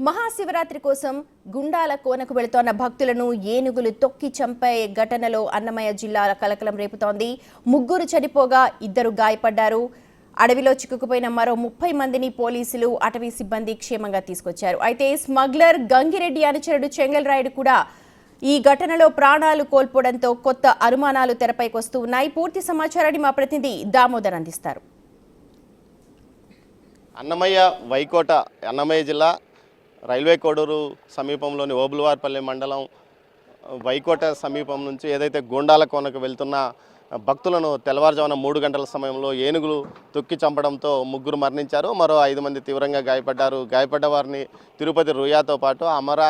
మహాశివరాత్రి కోసం గుండాల కోనకు వెళుతోన్న భక్తులను ఏనుగులు తొక్కి చంపే ఘటనలో అన్నమయ్య జిల్లా కలకలం రేపుతోంది. ముగ్గురు చనిపోగా 2 గాయపడ్డారు. అడవిలో చిక్కుకుపోయిన మరో 30 మందిని పోలీసులు, అటవీ సిబ్బంది క్షేమంగా తీసుకొచ్చారు. అయితే స్మగ్లర్ గంగిరెడ్డి అనుచరుడు చెంగల్ రాయుడు కూడా ఈ ఘటనలో ప్రాణాలు కోల్పోవడంతో కొత్త అనుమానాలు తెరపైకి వస్తూ ఉన్నాయి. పూర్తి సమాచారాన్ని మా ప్రతినిధి దామోదర్ అందిస్తారు. అన్నమయ్య జిల్లా రైల్వే కోడూరు సమీపంలోని ఓబులవారిపల్లి మండలం వైకోట సమీపం నుంచి ఏదైతే గోండాల కోనకు వెళ్తున్న భక్తులను తెల్లవారుజామున 3 గంటల సమయంలో ఏనుగులు తొక్కి చంపడంతో 3 మరణించారు. మరో 5 మంది తీవ్రంగా గాయపడ్డారు. గాయపడ్డ వారిని తిరుపతి రుయాతో పాటు అమర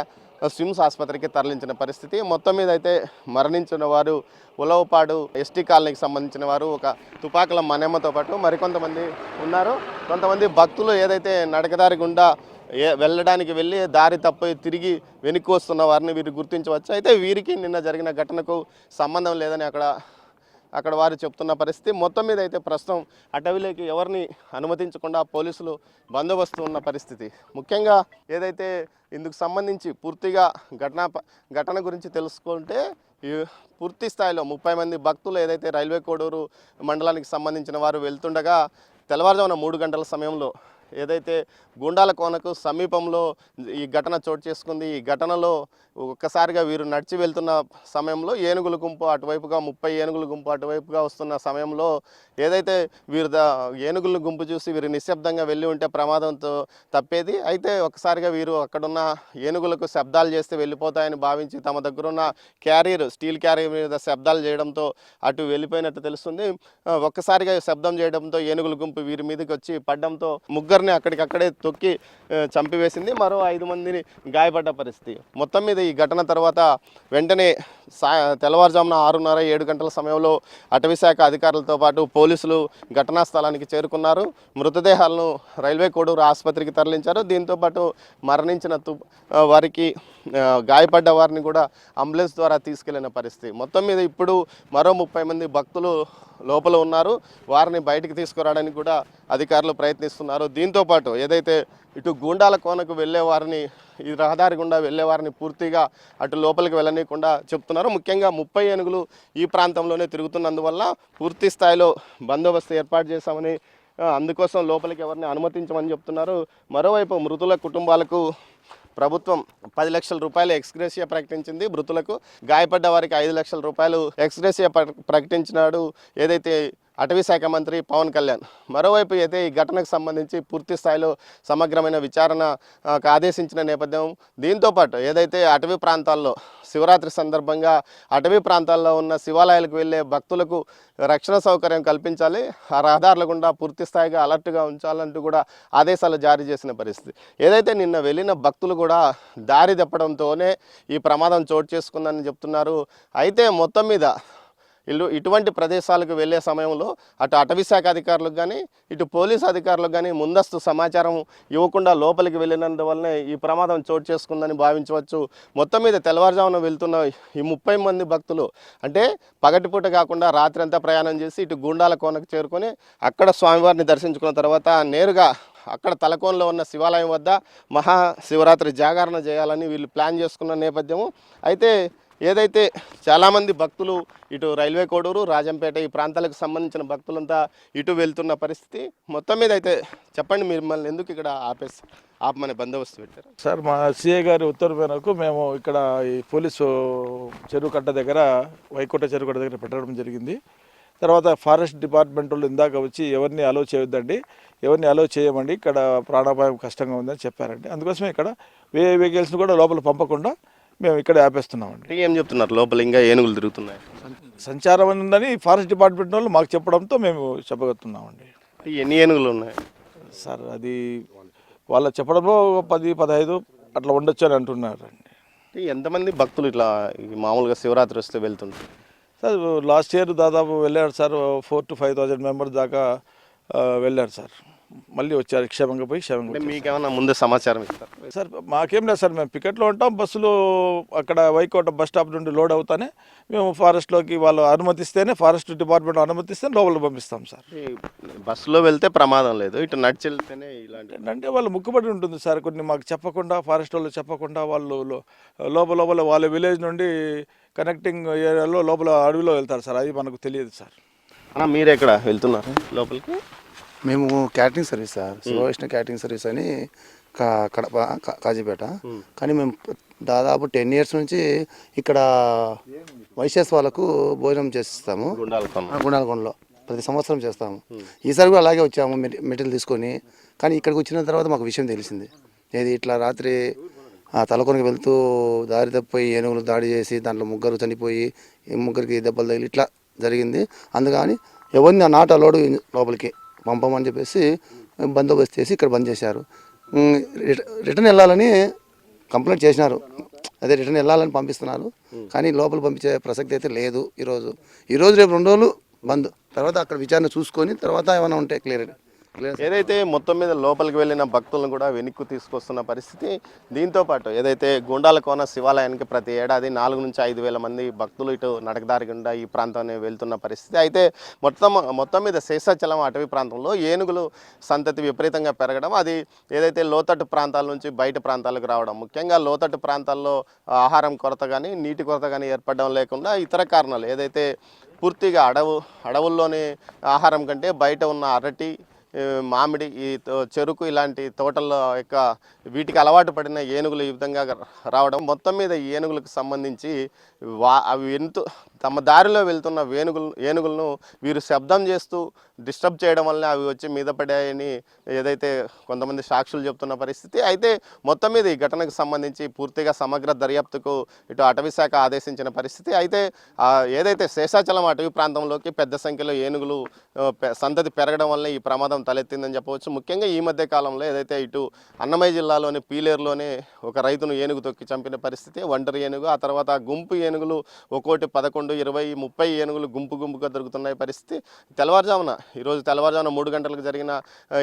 స్విమ్స్ ఆసుపత్రికి తరలించిన పరిస్థితి. మొత్తం మీద అయితే మరణించిన వారు ఉలవపాడు ఎస్టీ కాలనీకి సంబంధించిన వారు, ఒక తుపాకుల మనెమ్మతో పాటు మరికొంతమంది ఉన్నారు. కొంతమంది భక్తులు ఏదైతే నడకదారి గుండా వెళ్ళడానికి వెళ్ళి దారి తప్పి తిరిగి వెనక్కి వస్తున్న వారిని వీరు గుర్తించవచ్చు. అయితే వీరికి నిన్న జరిగిన ఘటనకు సంబంధం లేదని అక్కడ వారు చెప్తున్న పరిస్థితి. మొత్తం మీద అయితే ప్రస్తుతం అటవీలోకి ఎవరిని అనుమతించకుండా పోలీసులు బందోబస్తు ఉన్న పరిస్థితి. ముఖ్యంగా ఏదైతే ఇందుకు సంబంధించి పూర్తిగా ఘటన గురించి తెలుసుకుంటే పూర్తి స్థాయిలో 30 మంది భక్తులు ఏదైతే రైల్వే కోడూరు మండలానికి సంబంధించిన వారు వెళ్తుండగా తెల్లవారుజామున 3 గంటల సమయంలో ఏదైతే గుండాల కోనకు సమీపంలో ఈ ఘటన చోటు చేసుకుంది. ఈ ఘటనలో ఒక్కసారిగా వీరు నడిచి వెళ్తున్న సమయంలో ఏనుగుల గుంపు అటువైపుగా 30 ఏనుగుల గుంపు అటువైపుగా వస్తున్న సమయంలో ఏదైతే వీరు ఏనుగుల గుంపు చూసి వీరు నిశ్శబ్దంగా వెళ్ళి ఉంటే ప్రమాదంతో తప్పేది. అయితే ఒక్కసారిగా వీరు అక్కడున్న ఏనుగులకు శబ్దాలు చేస్తే వెళ్ళిపోతాయని భావించి తమ దగ్గరున్న స్టీల్ క్యారియర్ మీద శబ్దాలు చేయడంతో అటు వెళ్ళిపోయినట్టు తెలుస్తుంది. ఒక్కసారిగా శబ్దం చేయడంతో ఏనుగుల గుంపు వీరి మీదకి వచ్చి పడడంతో 3 అక్కడికక్కడే తొక్కి చంపివేసింది. మరో 5 మందిని గాయపడ్డ పరిస్థితి. మొత్తం మీద ఈ ఘటన తర్వాత వెంటనే తెల్లవారుజామున 6:30, 7 గంటల సమయంలో అటవీ శాఖ అధికారులతో పాటు పోలీసులు ఘటనా స్థలానికి చేరుకున్నారు. మృతదేహాలను రైల్వే కోడూరు ఆసుపత్రికి తరలించారు. దీంతోపాటు మరణించిన వారికి గాయపడ్డ వారిని కూడా అంబులెన్స్ ద్వారా తీసుకెళ్లిన పరిస్థితి. మొత్తం మీద ఇప్పుడు మరో 30 మంది భక్తులు లోపల ఉన్నారు. వారిని బయటికి తీసుకురావడానికి కూడా అధికారులు ప్రయత్నిస్తున్నారు. దీంతోపాటు ఏదైతే ఇటు గూండాల కోనకు వెళ్ళే వారిని, ఈ రహదారి గుండా వెళ్ళే వారిని పూర్తిగా అటు లోపలికి వెళ్ళనీయకుండా చెప్తున్నారు. ముఖ్యంగా 30 ఏనుగులు ఈ ప్రాంతంలోనే తిరుగుతున్నందువల్ల పూర్తి స్థాయిలో బందోబస్తు ఏర్పాటు చేశామని, అందుకోసం లోపలికి ఎవరిని అనుమతించమని చెప్తున్నారు. మరోవైపు మృతుల కుటుంబాలకు ప్రభుత్వం 10 లక్షల రూపాయలు ఎక్స్గ్రేషియా ప్రకటించింది. మృతులకు గాయపడ్డ వారికి 5 లక్షల రూపాయలు ఎక్స్గ్రేషియా ప్రకటించినాడు ఏదైతే అటవీ శాఖ మంత్రి పవన్ కళ్యాణ్. మరోవైపు అయితే ఈ ఘటనకు సంబంధించి పూర్తి స్థాయిలో సమగ్రమైన విచారణ ఆదేశించిన నేపథ్యం. దీంతోపాటు ఏదైతే అటవీ ప్రాంతాల్లో శివరాత్రి సందర్భంగా అటవీ ప్రాంతాల్లో ఉన్న శివాలయాలకు వెళ్ళే భక్తులకు రక్షణ సౌకర్యం కల్పించాలి, ఆ రహదారుల గుండా పూర్తి స్థాయిగా అలర్ట్గా ఉంచాలంటూ కూడా ఆదేశాలు జారీ చేసిన పరిస్థితి. ఏదైతే నిన్న వెళ్ళిన భక్తులు కూడా దారి తప్పడంతోనే ఈ ప్రమాదం చోటు చేసుకుందని చెప్తున్నారు. అయితే మొత్తం మీద ఇటువంటి ప్రదేశాలకు వెళ్ళే సమయంలో అటు అటవీ శాఖ అధికారులకు కానీ ఇటు పోలీసు అధికారులకు కానీ ముందస్తు సమాచారం ఇవ్వకుండా లోపలికి వెళ్ళినందువల్లనే ఈ ప్రమాదం చోటు చేసుకుందని భావించవచ్చు. మొత్తం మీద తెల్లవారుజామున వెళ్తున్న ఈ 30 మంది భక్తులు అంటే పగటిపూట కాకుండా రాత్రి అంతా ప్రయాణం చేసి ఇటు గుండాల కోనకు చేరుకొని అక్కడ స్వామివారిని దర్శించుకున్న తర్వాత నేరుగా అక్కడ తలకోనలో ఉన్న శివాలయం వద్ద మహాశివరాత్రి జాగరణ చేయాలని వీళ్ళు ప్లాన్ చేసుకున్న నేపథ్యము. అయితే ఏదైతే చాలామంది భక్తులు ఇటు రైల్వే కోడూరు, రాజంపేట ఈ ప్రాంతాలకు సంబంధించిన భక్తులంతా ఇటు వెళ్తున్న పరిస్థితి. మొత్తం మీద అయితే చెప్పండి, మిమ్మల్ని ఎందుకు ఇక్కడ ఆపమని బందోబస్తు పెట్టారు? సార్, మా సిఐ గారి ఉత్తర్వు మేరకు మేము ఇక్కడ ఈ పోలీసు చెరువు కట్ట దగ్గర, వైకోట చెరువు కట్ట దగ్గర పెట్టడం జరిగింది. తర్వాత ఫారెస్ట్ డిపార్ట్మెంట్ వాళ్ళు ఇందాక వచ్చి ఎవరిని అలో చేయొద్దండి, ఎవరిని అలో చేయమండి, ఇక్కడ ప్రాణాపాయం కష్టంగా ఉందని చెప్పారండి. అందుకోసమే ఇక్కడ వెహికల్స్ని కూడా లోపల పంపకుండా మేము ఇక్కడ ఆపేస్తున్నామండి. ఏం చెప్తున్నారు? లోపల ఇంకా ఏనుగులు తిరుగుతున్నాయి, సంచారం ఉందని ఫారెస్ట్ డిపార్ట్మెంట్ వాళ్ళు మాకు చెప్పడంతో మేము చెప్పగలుగుతున్నామండి. ఎన్ని ఏనుగులు ఉన్నాయి సార్? అది వాళ్ళ చెప్పడంలో 10-15 అట్లా ఉండొచ్చు అని అంటున్నారండి. ఎంతమంది భక్తులు ఇట్లా మామూలుగా శివరాత్రి వస్తే వెళ్తుంటారు సార్? లాస్ట్ ఇయర్ దాదాపు వెళ్ళారు సార్, 4,000 to 5,000 మెంబర్స్ దాకా వెళ్ళారు సార్. మళ్ళీ వచ్చారు, క్షేమంగా పోయి క్షేమంగా అంటే వచ్చారు. మీకేమన్నా ముందే సమాచారం ఇస్తారు? సార్ మాకేం లేదు సార్, మేము పికెట్లో ఉంటాం. బస్సులు అక్కడ వైకోట బస్ స్టాప్ నుండి లోడ్ అవుతానే మేము ఫారెస్ట్లోకి వాళ్ళు అనుమతిస్తేనే, ఫారెస్ట్ డిపార్ట్మెంట్ అనుమతిస్తే లోపల పంపిస్తాం సార్. ఈ బస్సులో వెళ్తే ప్రమాదం లేదు, ఇటు నడిచి వెళ్తేనే ఇలాంటి. అంటే వాళ్ళు ముక్కుబడి ఉంటుంది సార్, కొన్ని మాకు చెప్పకుండా, ఫారెస్ట్ వాళ్ళు చెప్పకుండా వాళ్ళు లోపల లోపల వాళ్ళ విలేజ్ నుండి కనెక్టింగ్ ఏరియాలో లోపల అడవిలో వెళ్తారు సార్, అది మనకు తెలియదు సార్. అన్న మీరు ఎక్కడ వెళ్తున్నారు లోపలికి? మేము catering service sir, Shivavaishnava catering service అని కడప కాజీపేట. కానీ మేము దాదాపు 10 years నుంచి ఇక్కడ వైశ్యస్ వాళ్ళకు భోజనం చేస్తాము గుండాలకొండలో, ప్రతి సంవత్సరం చేస్తాము. ఈసారి కూడా అలాగే వచ్చాము మెటీరియల్ తీసుకొని. కానీ ఇక్కడికి వచ్చిన తర్వాత మాకు విషయం తెలిసింది, ఏది ఇట్లా రాత్రి తలకొనికి వెళ్తూ దారి తప్పిపోయి ఏనుగులు దాడి చేసి దాంట్లో 3 చనిపోయి, 3కి దెబ్బలు తగిలి ఇట్లా జరిగింది. అందుకని ఎవరిని నాట్ అలౌడ్ లోపలికి పంపమని చెప్పేసి బందోబస్తు చేసి ఇక్కడ బంద్ చేశారు. రిటర్న్ వెళ్ళాలని కంప్లైంట్ చేసినారు, అదే రిటర్న్ వెళ్ళాలని పంపిస్తున్నారు. కానీ లోపల పంపించే ప్రసక్తి అయితే లేదు. ఈరోజు రేపు 2 రోజులు బంద్, తర్వాత అక్కడ విచారణ చూసుకొని తర్వాత ఏమైనా ఉంటే క్లియర్. ఏదైతే మొత్తం మీద లోపలికి వెళ్ళిన భక్తులను కూడా వెనక్కి తీసుకొస్తున్న పరిస్థితి. దీంతో పాటు ఏదైతే గుండాలకోన శివాలయానికి ప్రతి ఏడాది 4 నుంచి 5 వేల మంది భక్తులు ఇటు నడకదారి గుండా ఈ ప్రాంతాన్ని వెళ్తున్న పరిస్థితి. అయితే మొత్తం మీద శేషాచలం అటవీ ప్రాంతంలో ఏనుగులు సంతతి విపరీతంగా పెరగడం, అది ఏదైతే లోతట్టు ప్రాంతాల నుంచి బయట ప్రాంతాలకు రావడం, ముఖ్యంగా లోతట్టు ప్రాంతాల్లో ఆహారం కొరత కానీ నీటి కొరత కానీ ఏర్పడడం లేకుండా ఇతర కారణాలు, ఏదైతే పూర్తిగా అడవుల్లోని ఆహారం కంటే బయట ఉన్న అరటి, మామిడి, ఈ చెరుకు ఇలాంటి తోటల్లో వీటికి అలవాటు పడిన ఏనుగులు ఈ విధంగా రావడం, మొత్తం మీద ఈ ఏనుగులకు సంబంధించి అవి తమ దారిలో వెళ్తున్న ఏనుగులను వీరు శబ్దం చేస్తూ డిస్టర్బ్ చేయడం వల్ల అవి వచ్చి మీద పడాయని ఏదైతే కొంతమంది సాక్షులు చెప్తున్న పరిస్థితి. అయితే మొత్తం మీద ఈ ఘటనకు సంబంధించి పూర్తిగా సమగ్ర దర్యాప్తుకు ఇటు అటవీ శాఖ ఆదేశించిన పరిస్థితి. అయితే ఏదైతే శేషాచలం అటవీ ప్రాంతంలోకి పెద్ద సంఖ్యలో ఏనుగులు సంతతి పెరగడం వల్ల ఈ ప్రమాదం తలెత్తిందని చెప్పవచ్చు. ముఖ్యంగా ఈ మధ్య కాలంలో ఏదైతే ఇటు అన్నమయ్య జిల్లాలోని పీలేరులోనే ఒక రైతును ఏనుగు తొక్కి చంపిన పరిస్థితి, ఒంటరి ఏనుగు. ఆ తర్వాత గుంపు ఏనుగులు ఒక్కోటి 11, 20, 30 ఏనుగులు గుంపుగా దొరుకుతున్నాయి పరిస్థితి. ఈరోజు తెల్లవారుజామున 3 గంటలకు జరిగిన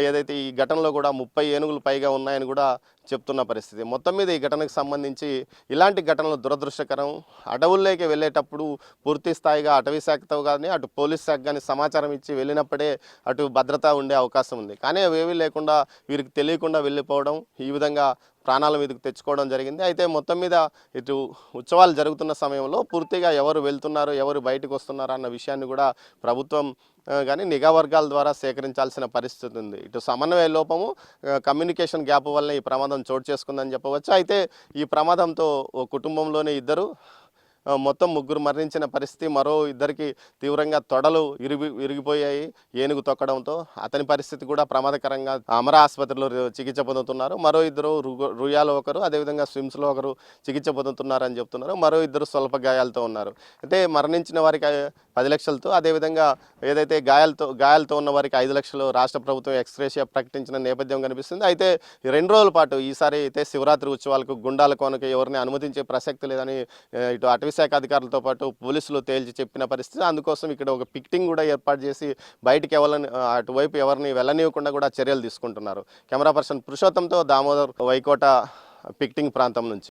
ఏదైతే ఈ ఘటనలో కూడా 30 ఏనుగులు పైగా ఉన్నాయని కూడా చెప్తున్న పరిస్థితి. మొత్తం మీద ఈ ఘటనకు సంబంధించి ఇలాంటి ఘటనలు దురదృష్టకరం. అడవుల్లోకి వెళ్ళేటప్పుడు పూర్తి స్థాయిగా అటవీ శాఖతో కానీ అటు పోలీస్ శాఖ కానీ సమాచారం ఇచ్చి వెళ్ళినప్పుడే అటు భద్రత ఉండే అవకాశం ఉంది. కానీ అవేవీ లేకుండా వీరికి తెలియకుండా వెళ్ళిపోవడం, ఈ విధంగా ప్రాణాల మీదకు తెచ్చుకోవడం జరిగింది. అయితే మొత్తం మీద ఇటు ఉత్సవాలు జరుగుతున్న సమయంలో పూర్తిగా ఎవరు వెళ్తున్నారు, ఎవరు బయటకు వస్తున్నారు అన్న విషయాన్ని కూడా ప్రభుత్వం కానీ నిఘా వర్గాల ద్వారా సేకరించాల్సిన పరిస్థితి ఉంది. ఇటు సమన్వయ లోపము, కమ్యూనికేషన్ గ్యాప్ వల్ల ఈ ప్రమాదం చోటు చేసుకుందని చెప్పవచ్చు. అయితే ఈ ప్రమాదంతో ఓ కుటుంబంలోనే మొత్తం 3 మరణించిన పరిస్థితి. మరో 2కి తీవ్రంగా తొడలు విరిగిపోయాయి ఏనుగు తొక్కడంతో. అతని పరిస్థితి కూడా ప్రమాదకరంగా అమరా ఆసుపత్రిలో చికిత్స పొందుతున్నారు. మరో 2 రుయాలో ఒకరు, అదేవిధంగా స్విమ్స్లో ఒకరు చికిత్స పొందుతున్నారని చెప్తున్నారు. మరో 2 స్వల్ప గాయాలతో ఉన్నారు. అయితే మరణించిన వారికి 10 లక్షలతో, అదేవిధంగా ఏదైతే గాయాలతో ఉన్న వారికి 5 లక్షలు రాష్ట్ర ప్రభుత్వం ఎక్స్గ్రేషియా ప్రకటించిన నేపథ్యం కనిపిస్తుంది. అయితే 2 రోజుల పాటు ఈసారి అయితే శివరాత్రి ఉత్సవాలకు గుండాలకోనకు ఎవరిని అనుమతించే ప్రసక్తి లేదని ఇటు అటవీ శాఖ అధికారులతో పాటు పోలీసులు తేల్చి చెప్పిన పరిస్థితి. అందుకోసం ఇక్కడ ఒక పికెటింగ్ కూడా ఏర్పాటు చేసి బయటికి అటువైపు ఎవరిని వెళ్ళనివ్వకుండా కూడా చర్యలు తీసుకుంటున్నారు. Camera person పురుషోత్తంతో Damodar, Vaikota picketing ప్రాంతం నుంచి.